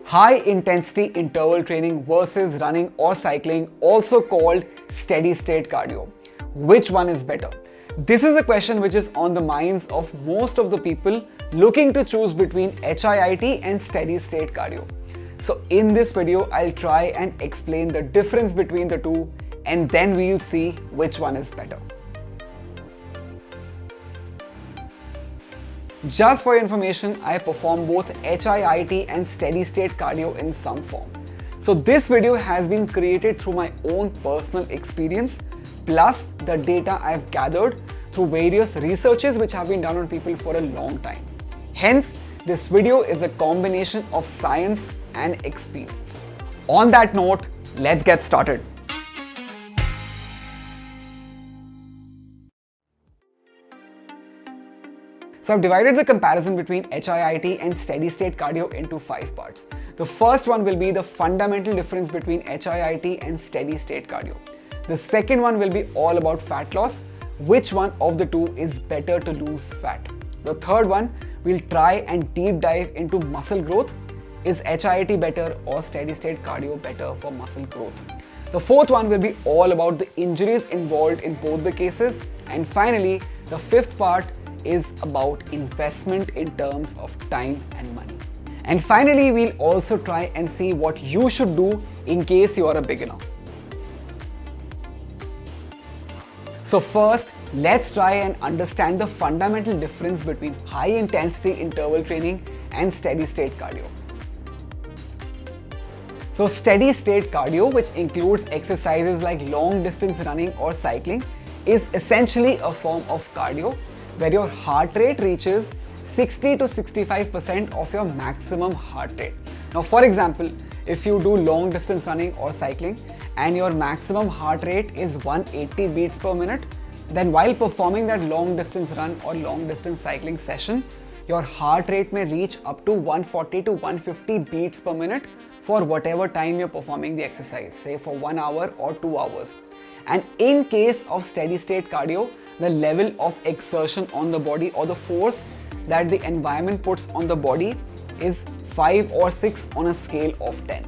High intensity interval training versus running or cycling, also called steady state cardio. Which one is better? This is a question which is on the minds of most of the people looking to choose between HIIT and steady state cardio. So in this video, I'll try and explain the difference between the two, and then we'll see which one is better. Just for your information, I perform both HIIT and steady-state cardio in some form. So this video has been created through my own personal experience, plus the data I've gathered through various researches which have been done on people for a long time. Hence, this video is a combination of science and experience. On that note, let's get started. So I've divided the comparison between HIIT and steady-state cardio into 5 parts. The first one will be the fundamental difference between HIIT and steady-state cardio. The second one will be all about fat loss, which one of the two is better to lose fat. The third one, we'll try and deep dive into muscle growth. Is HIIT better or steady-state cardio better for muscle growth? The fourth one will be all about the injuries involved in both the cases. And finally, the fifth part is about investment in terms of time and money. And finally, we'll also try and see what you should do in case you are a beginner. So first, let's try and understand the fundamental difference between high intensity interval training and steady state cardio. So steady state cardio, which includes exercises like long distance running or cycling, is essentially a form of cardio where your heart rate reaches 60 to 65% of your maximum heart rate. Now, for example, if you do long distance running or cycling and your maximum heart rate is 180 beats per minute, then while performing that long distance run or long distance cycling session, your heart rate may reach up to 140 to 150 beats per minute for whatever time you're performing the exercise, say for 1 hour or 2 hours. And in case of steady state cardio, the level of exertion on the body or the force that the environment puts on the body is 5 or 6 on a scale of 10.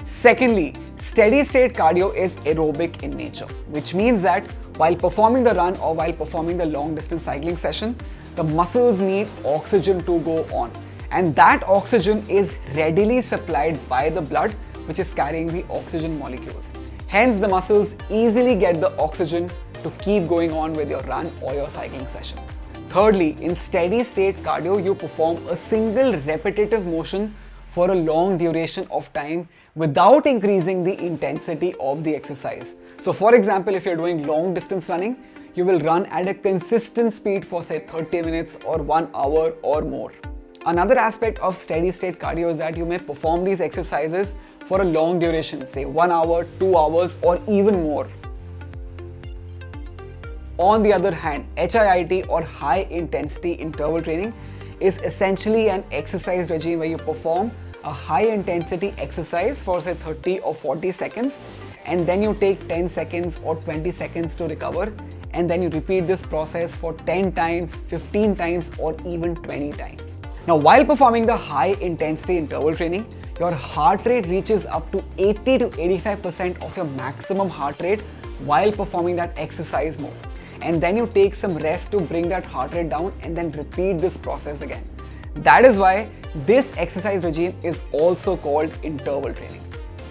Secondly, steady state cardio is aerobic in nature, which means that while performing the run or while performing the long distance cycling session, the muscles need oxygen to go on. And that oxygen is readily supplied by the blood, which is carrying the oxygen molecules. Hence, the muscles easily get the oxygen to keep going on with your run or your cycling session. Thirdly, in steady state cardio, you perform a single repetitive motion for a long duration of time without increasing the intensity of the exercise. So for example, if you're doing long distance running, you will run at a consistent speed for say 30 minutes or 1 hour or more. Another aspect of steady state cardio is that you may perform these exercises for a long duration, say 1 hour, 2 hours or even more. On the other hand, HIIT or high intensity interval training is essentially an exercise regime where you perform a high intensity exercise for say 30 or 40 seconds and then you take 10 seconds or 20 seconds to recover, and then you repeat this process for 10 times, 15 times or even 20 times. Now, while performing the high intensity interval training, your heart rate reaches up to 80 to 85% of your maximum heart rate while performing that exercise move. And then you take some rest to bring that heart rate down and then repeat this process again. That is why this exercise regime is also called interval training.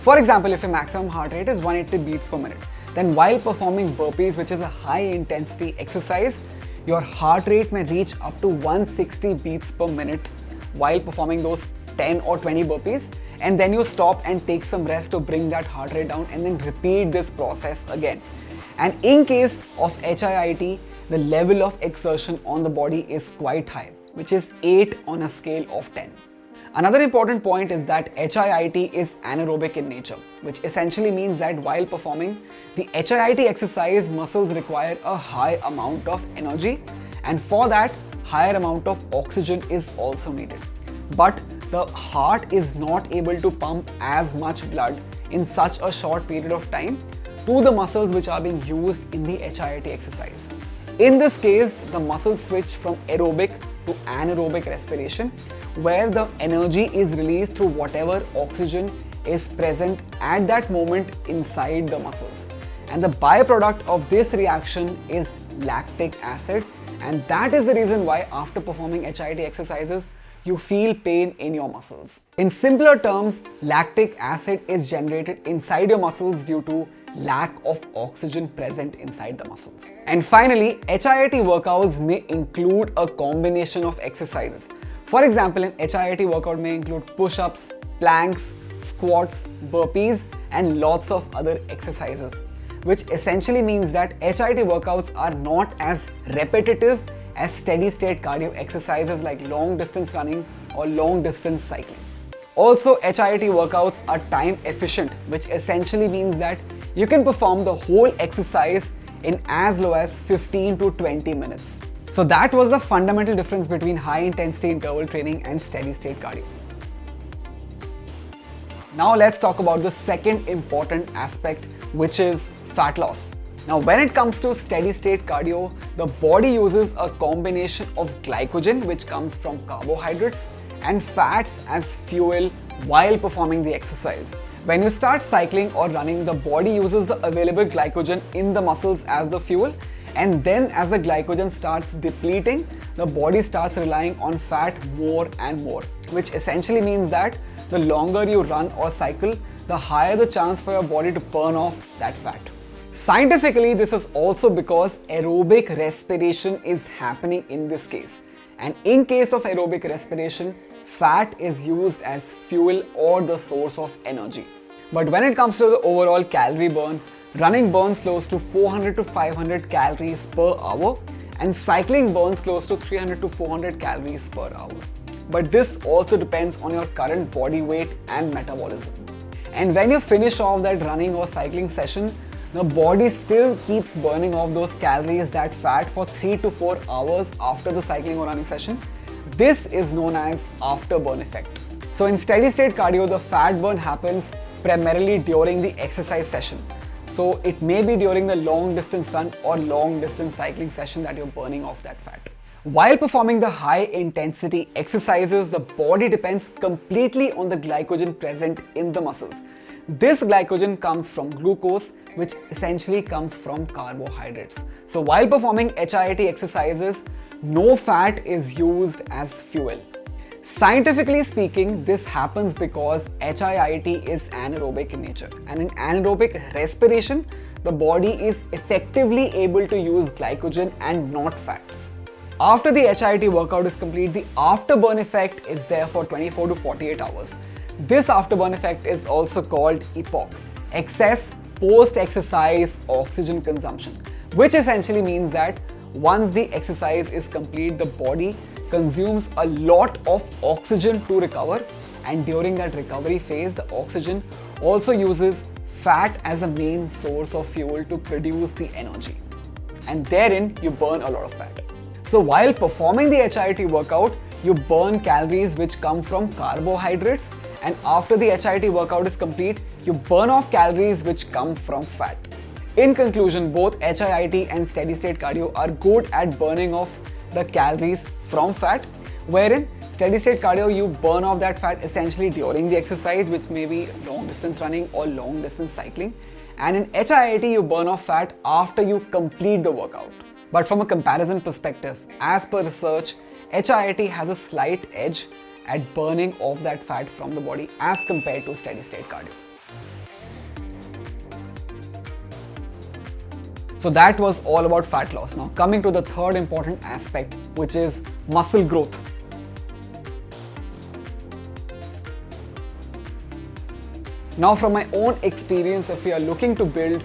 For example, if your maximum heart rate is 180 beats per minute, then while performing burpees, which is a high intensity exercise, your heart rate may reach up to 160 beats per minute while performing those 10 or 20 burpees, and then you stop and take some rest to bring that heart rate down and then repeat this process again. And in case of HIIT, the level of exertion on the body is quite high, which is 8 on a scale of 10. Another important point is that HIIT is anaerobic in nature, which essentially means that while performing the HIIT exercise, muscles require a high amount of energy, and for that, higher amount of oxygen is also needed. But the heart is not able to pump as much blood in such a short period of time to the muscles which are being used in the HIIT exercise. In this case, the muscles switch from aerobic to anaerobic respiration, where the energy is released through whatever oxygen is present at that moment inside the muscles. And the byproduct of this reaction is lactic acid, and that is the reason why after performing HIIT exercises, you feel pain in your muscles. In simpler terms, lactic acid is generated inside your muscles due to lack of oxygen present inside the muscles. And finally, HIIT workouts may include a combination of exercises. For example, an HIIT workout may include push-ups, planks, squats, burpees, and lots of other exercises, which essentially means that HIIT workouts are not as repetitive as steady-state cardio exercises like long-distance running or long-distance cycling. Also, HIIT workouts are time efficient, which essentially means that you can perform the whole exercise in as low as 15 to 20 minutes. So that was the fundamental difference between high-intensity interval training and steady-state cardio. Now let's talk about the second important aspect, which is fat loss. Now when it comes to steady-state cardio, the body uses a combination of glycogen, which comes from carbohydrates, and fats as fuel while performing the exercise. When you start cycling or running, the body uses the available glycogen in the muscles as the fuel, and then as the glycogen starts depleting, the body starts relying on fat more and more, which essentially means that the longer you run or cycle, the higher the chance for your body to burn off that fat. Scientifically, this is also because aerobic respiration is happening in this case. And in case of aerobic respiration, fat is used as fuel or the source of energy. But when it comes to the overall calorie burn, running burns close to 400 to 500 calories per hour, and cycling burns close to 300 to 400 calories per hour. But this also depends on your current body weight and metabolism. And when you finish off that running or cycling session, the body still keeps burning off those calories, that fat, for 3 to 4 hours after the cycling or running session. This is known as afterburn effect. So in steady-state cardio, the fat burn happens primarily during the exercise session. So it may be during the long distance run or long distance cycling session that you're burning off that fat. While performing the high intensity exercises, the body depends completely on the glycogen present in the muscles. This glycogen comes from glucose, which essentially comes from carbohydrates. So while performing HIIT exercises, no fat is used as fuel. Scientifically speaking, this happens because HIIT is anaerobic in nature, and in anaerobic respiration, the body is effectively able to use glycogen and not fats. After the HIIT workout is complete, the afterburn effect is there for 24 to 48 hours. This afterburn effect is also called EPOC, excess post-exercise oxygen consumption, which essentially means that once the exercise is complete, the body consumes a lot of oxygen to recover, and during that recovery phase, the oxygen also uses fat as a main source of fuel to produce the energy, and therein you burn a lot of fat. So while performing the HIIT workout, you burn calories which come from carbohydrates, and after the HIIT workout is complete, you burn off calories which come from fat. In conclusion, both HIIT and steady-state cardio are good at burning off the calories from fat, wherein steady-state cardio, you burn off that fat essentially during the exercise, which may be long distance running or long distance cycling, and in HIIT, you burn off fat after you complete the workout. But from a comparison perspective, as per research, HIIT has a slight edge at burning off that fat from the body as compared to steady-state cardio. So that was all about fat loss. Now coming to the third important aspect, which is muscle growth. Now from my own experience, if you are looking to build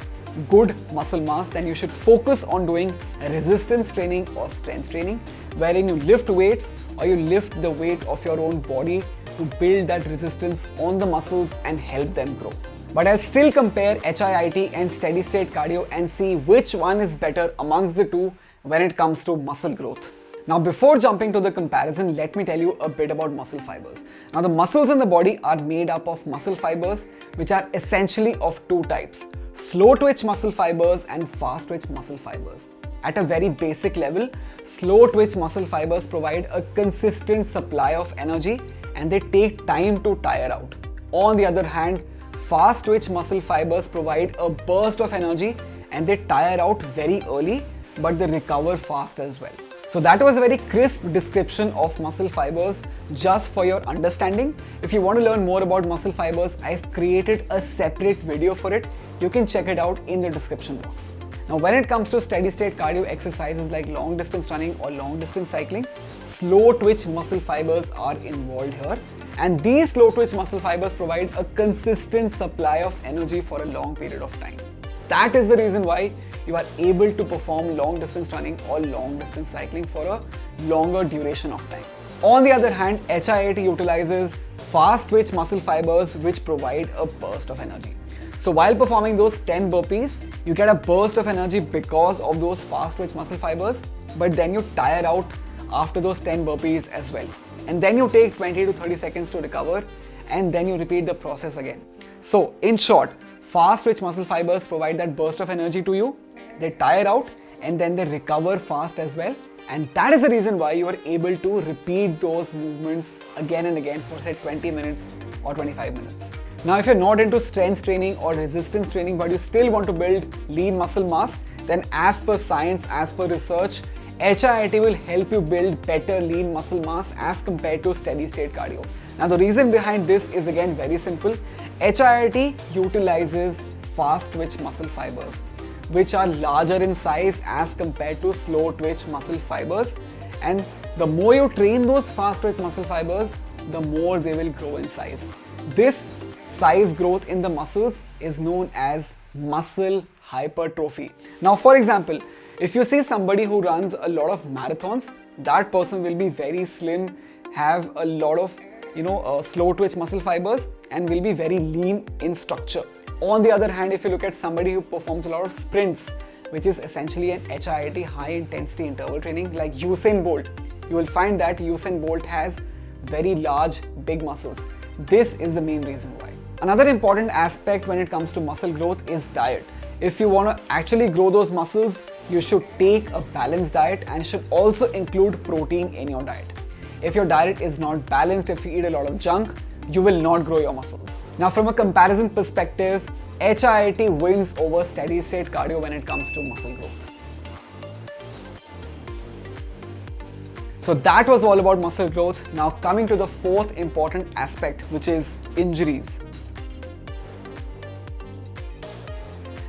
good muscle mass, then you should focus on doing resistance training or strength training, wherein you lift weights or you lift the weight of your own body to build that resistance on the muscles and help them grow. But I'll still compare HIIT and steady-state cardio and see which one is better amongst the two when it comes to muscle growth. Now before jumping to the comparison, let me tell you a bit about muscle fibers. Now the muscles in the body are made up of muscle fibers, which are essentially of two types: slow twitch muscle fibers and fast twitch muscle fibers. At a very basic level, slow twitch muscle fibers provide a consistent supply of energy and they take time to tire out. On the other hand, fast twitch muscle fibers provide a burst of energy and they tire out very early, but they recover fast as well. So that was a very crisp description of muscle fibers just for your understanding. If you want to learn more about muscle fibers, I've created a separate video for it. You can check it out in the description box. Now, when it comes to steady-state cardio exercises like long-distance running or long-distance cycling, slow twitch muscle fibers are involved here. And these slow twitch muscle fibers provide a consistent supply of energy for a long period of time. That is the reason why you are able to perform long-distance running or long-distance cycling for a longer duration of time. On the other hand, HIIT utilizes fast twitch muscle fibers which provide a burst of energy. So while performing those 10 burpees, you get a burst of energy because of those fast twitch muscle fibers, but then you tire out after those 10 burpees as well. And then you take 20 to 30 seconds to recover, and then you repeat the process again. So in short, fast twitch muscle fibers provide that burst of energy to you, they tire out, and then they recover fast as well. And that is the reason why you are able to repeat those movements again and again for say 20 minutes or 25 minutes. Now, if you're not into strength training or resistance training, but you still want to build lean muscle mass, then as per science, as per research, HIIT will help you build better lean muscle mass as compared to steady-state cardio. Now, the reason behind this is again very simple. HIIT utilizes fast twitch muscle fibers, which are larger in size as compared to slow twitch muscle fibers. And the more you train those fast twitch muscle fibers, the more they will grow in size. This size growth in the muscles is known as muscle hypertrophy. Now, for example, if you see somebody who runs a lot of marathons, that person will be very slim, have a lot of slow twitch muscle fibers and will be very lean in structure. On the other hand, if you look at somebody who performs a lot of sprints, which is essentially an HIIT high intensity interval training like Usain Bolt, you will find that Usain Bolt has very large, big muscles. This is the main reason why. Another important aspect when it comes to muscle growth is diet. If you want to actually grow those muscles, you should take a balanced diet and should also include protein in your diet. If your diet is not balanced, if you eat a lot of junk, you will not grow your muscles. Now, from a comparison perspective, HIIT wins over steady-state cardio when it comes to muscle growth. So that was all about muscle growth. Now coming to the fourth important aspect, which is injuries.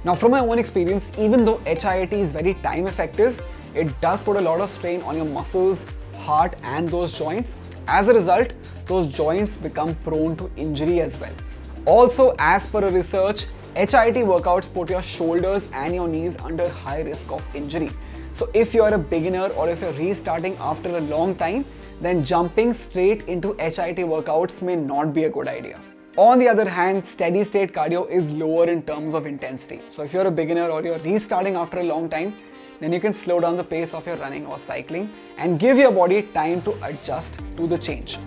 Now, from my own experience, even though HIIT is very time effective, it does put a lot of strain on your muscles, heart and those joints. As a result, those joints become prone to injury as well. Also, as per a research, HIIT workouts put your shoulders and your knees under high risk of injury. So if you are a beginner or if you're restarting after a long time, then jumping straight into HIIT workouts may not be a good idea. On the other hand, steady-state cardio is lower in terms of intensity. So if you're a beginner or you're restarting after a long time, then you can slow down the pace of your running or cycling and give your body time to adjust to the change.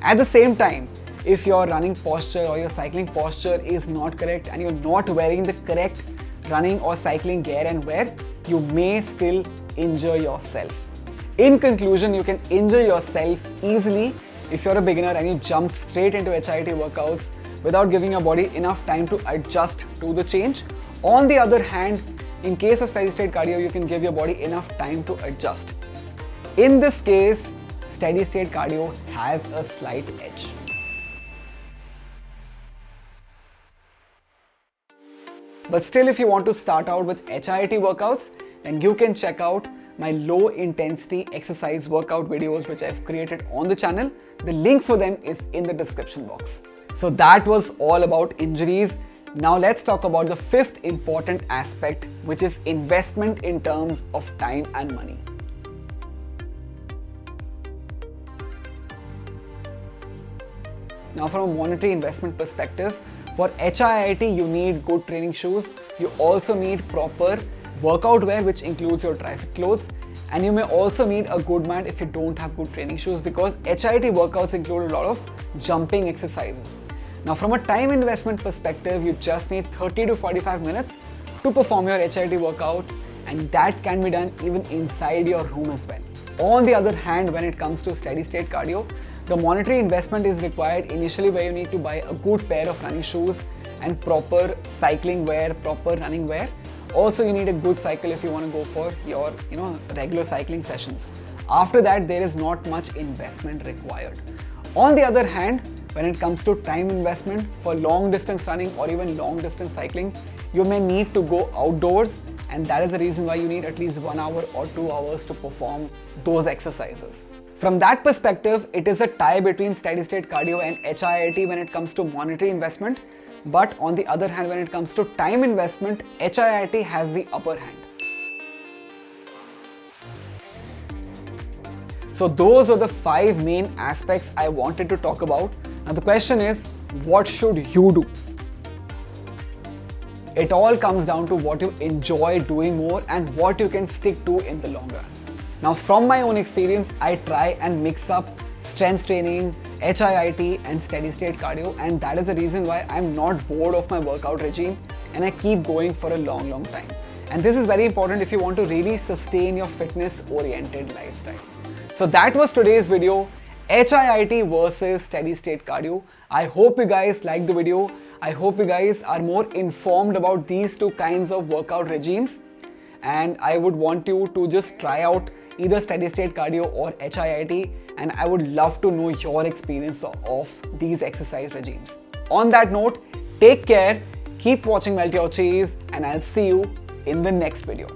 At the same time, if your running posture or your cycling posture is not correct and you're not wearing the correct running or cycling gear and wear, you may still injure yourself. In conclusion, you can injure yourself easily if you're a beginner and you jump straight into HIIT workouts without giving your body enough time to adjust to the change. On the other hand, in case of steady-state cardio, you can give your body enough time to adjust. In this case, steady-state cardio has a slight edge. But still, if you want to start out with HIIT workouts, then you can check out my low intensity exercise workout videos which I've created on the channel. The link for them is in the description box. So that was all about injuries. Now let's talk about the fifth important aspect, which is investment in terms of time and money. Now, from a monetary investment perspective, for HIIT you need good training shoes. You also need proper workout wear, which includes your dry fit clothes, and you may also need a good mat if you don't have good training shoes, because HIIT workouts include a lot of jumping exercises. Now, from a time investment perspective, you just need 30 to 45 minutes to perform your HIIT workout, and that can be done even inside your room as well. On the other hand, when it comes to steady state cardio, the monetary investment is required initially, where you need to buy a good pair of running shoes and proper cycling wear, proper running wear. Also, you need a good cycle if you want to go for your regular cycling sessions. After that, there is not much investment required. On the other hand, when it comes to time investment for long distance running or even long distance cycling, you may need to go outdoors, and that is the reason why you need at least 1 hour or 2 hours to perform those exercises. From that perspective, it is a tie between steady state cardio and HIIT when it comes to monetary investment. But on the other hand, when it comes to time investment, HIIT has the upper hand. So those are the 5 main aspects I wanted to talk about. Now the question is, what should you do? It all comes down to what you enjoy doing more and what you can stick to in the long run. Now from my own experience, I try and mix up strength training, HIIT and steady state cardio, and that is the reason why I'm not bored of my workout regime and I keep going for a long time. And this is very important if you want to really sustain your fitness oriented lifestyle. So that was today's video, HIIT versus steady state cardio. I hope you guys liked the video. I hope you guys are more informed about these two kinds of workout regimes, and I would want you to just try out either steady state cardio or HIIT, and I would love to know your experience of these exercise regimes. On that note, take care, keep watching Melt Your Cheese, and I'll see you in the next video.